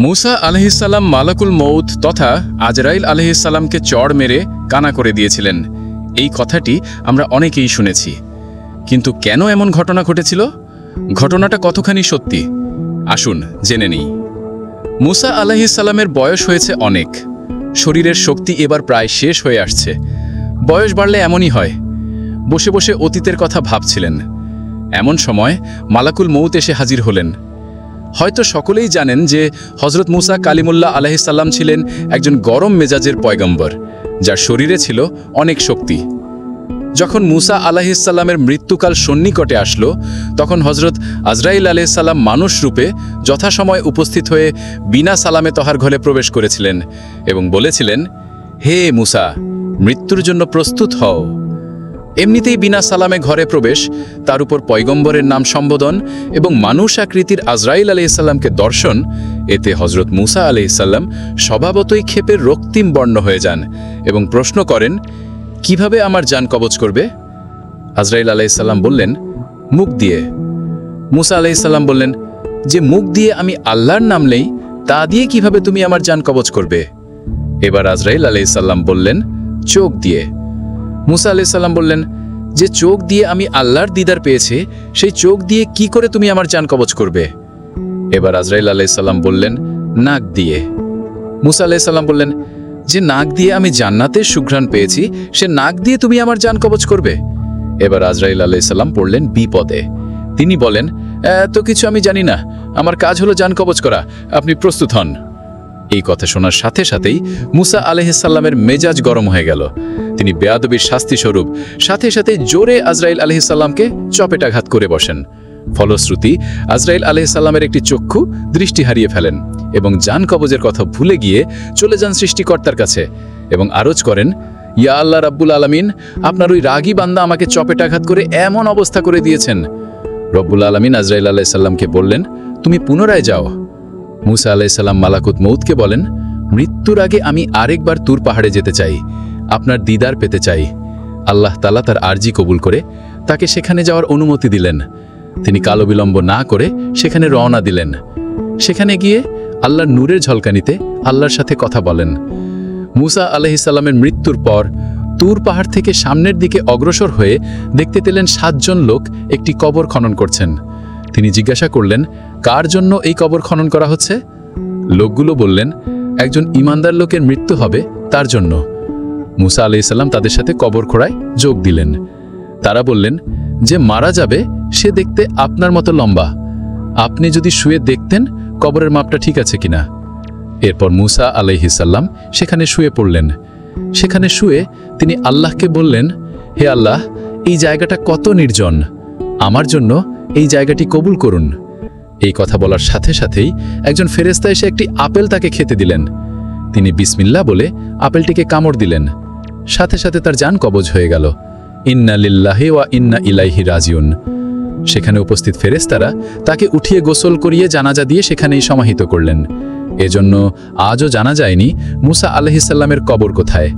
মুসা আলাইহিসসালাম মালাকুল মউত তথা আজরাইল আলাইহিসসালামকে চড় মেরে কানা করে দিয়েছিলেন। এই কথাটি আমরা অনেকেই শুনেছি, কিন্তু কেন এমন ঘটনা ঘটেছিল? ঘটনাটা কতখানি সত্যি আসুন জেনে নিই। মুসা আলাইহিসসালামের বয়স হয়েছে অনেক, শরীরের শক্তি এবার প্রায় শেষ হয়ে আসছে। বয়স বাড়লে এমনই হয়, বসে বসে অতীতের কথা ভাবছিলেন। এমন সময় মালাকুল মউত এসে হাজির হলেন। হয়তো সকলেই জানেন যে হজরত মুসা কালিমুল্লাহ আলাইহিসসালাম ছিলেন একজন গরম মেজাজের পয়গম্বর, যার শরীরে ছিল অনেক শক্তি। যখন মুসা আলাইহিসসালামের মৃত্যুকাল সন্নিকটে আসলো, তখন হজরত আজরাইল আলাইহিসসালাম মানুষ রূপে যথাসময় উপস্থিত হয়ে বিনা সালামে তহার ঘরে প্রবেশ করেছিলেন এবং বলেছিলেন, হে মুসা, মৃত্যুর জন্য প্রস্তুত হও। এমনিতেই বিনা সালামে ঘরে প্রবেশ, তার উপর পয়গম্বরের নাম সম্বোধন এবং মানুষ আকৃতির আজরাইল আলাইহিসসালামকে দর্শন, এতে হজরত মুসা আলাইহিসসালাম স্বভাবতই ক্ষেপের রক্তিম বর্ণ হয়ে যান এবং প্রশ্ন করেন, কিভাবে আমার জান কবজ করবে? আজরাইল আলাইহিসসালাম বললেন, মুখ দিয়ে। মুসা আলাইহিসসালাম বললেন, যে মুখ দিয়ে আমি আল্লাহর নাম নেই, তা দিয়ে কিভাবে তুমি আমার জান কবজ করবে? এবার আজরাইল আলাইহিসসালাম বললেন, চোখ দিয়ে। মুসা আলাইহিসসালাম বললেন, যে চোখ দিয়ে আমি আল্লাহর দিদার পেয়েছি, সেই চোখ দিয়ে কি করে তুমি আমার জান কবজ করবে? এবার আজরাইল আলাইহিসসালাম বললেন, নাক দিয়ে। মুসা আলাইহিসসালাম বললেন, যে নাক দিয়ে আমি জান্নাতের সুঘ্রাণ পেয়েছি, সে নাক দিয়ে তুমি আমার জান কবজ করবে? এবার আজরাইল আলাইহিসসালাম পড়লেন বিপদে। তিনি বলেন, এত কিছু আমি জানি না, আমার কাজ হলো জান কবজ করা, আপনি প্রস্তুত হন। এই কথা শোনার সাথে সাথেই মুসা আলাইহিসসালামের মেজাজ গরম হয়ে গেল। তিনি বেয়াদবির শাস্তি স্বরূপ সাথে সাথে জোরে আজরাইল আলাইহিসসালামকে চপেটাঘাত করে বসেন। ফলশ্রুতি আজরাইল আলাইহিসসালামের একটি চক্ষু দৃষ্টি হারিয়ে ফেলেন এবং জান কবজের কথা ভুলে গিয়ে চলে যান সৃষ্টিকর্তার কাছে এবং আরজ করেন, ইয়া আল্লাহ রাব্বুল আলামিন, আপনার ওই রাগী বান্দা আমাকে চপেটাঘাত করে এমন অবস্থা করে দিয়েছেন। রব্বুল আলামিন আজরাইল আলাইহিসসালামকে বললেন, তুমি পুনরায় যাও। মুসা আলাইহিসসালাম মালাকুত মউতকে বলেন, মৃত্যুর আগে আমি আরেকবার তুর পাহাড়ে যেতে চাই, আপনার দিদার পেতে চাই। আল্লাহ তাআলা তার আরজি কবুল করে তাকে সেখানে যাওয়ার অনুমতি দিলেন। তিনি কালো বিলম্ব না করে সেখানে রওনা দিলেন। সেখানে গিয়ে আল্লাহর নূরের ঝলকানিতে আল্লাহর সাথে কথা বলেন। মুসা আলাইহিসসালামের মৃত্যুর পর তুর পাহাড় থেকে সামনের দিকে অগ্রসর হয়ে দেখতে পেলেন 7 জন লোক একটি কবর খনন করছেন। তিনি জিজ্ঞাসা করলেন, কার জন্য এই কবর খনন করা হচ্ছে? লোকগুলো বললেন, একজন ইমানদার লোকের মৃত্যু হবে, তার জন্য। মুসা আলাইহিসসালাম তাদের সাথে কবর খোঁড়ায় যোগ দিলেন। তারা বললেন, যে মারা যাবে সে দেখতে আপনার মতো লম্বা, আপনি যদি শুয়ে দেখতেন কবরের মাপটা ঠিক আছে কিনা। এরপর মুসা আলাইহিসসালাম সেখানে শুয়ে পড়লেন। সেখানে শুয়ে তিনি আল্লাহকে বললেন, হে আল্লাহ, এই জায়গাটা কত নির্জন, আমার জন্য এই জায়গাটি কবুল করুন। এই কথা বলার সাথে সাথেই একজন ফেরেশতা এসে একটি আপেল তাকে খেতে দিলেন। তিনি বিসমিল্লাহ বলে আপেলটিকে কামড় দিলেন, সাথে সাথে তার জান কবজ হয়ে গেল। ইন্না লিল্লাহি ওয়া ইন্না ইলাইহি রাজিউন। সেখানে উপস্থিত ফেরেশতারা তাকে উঠিয়ে গোসল করিয়ে জানাজা দিয়ে সেখানেই সমাহিত করলেন। এজন্য আজও জানা যায়নি মুসা আলাইহিসসালামের কবর কোথায়।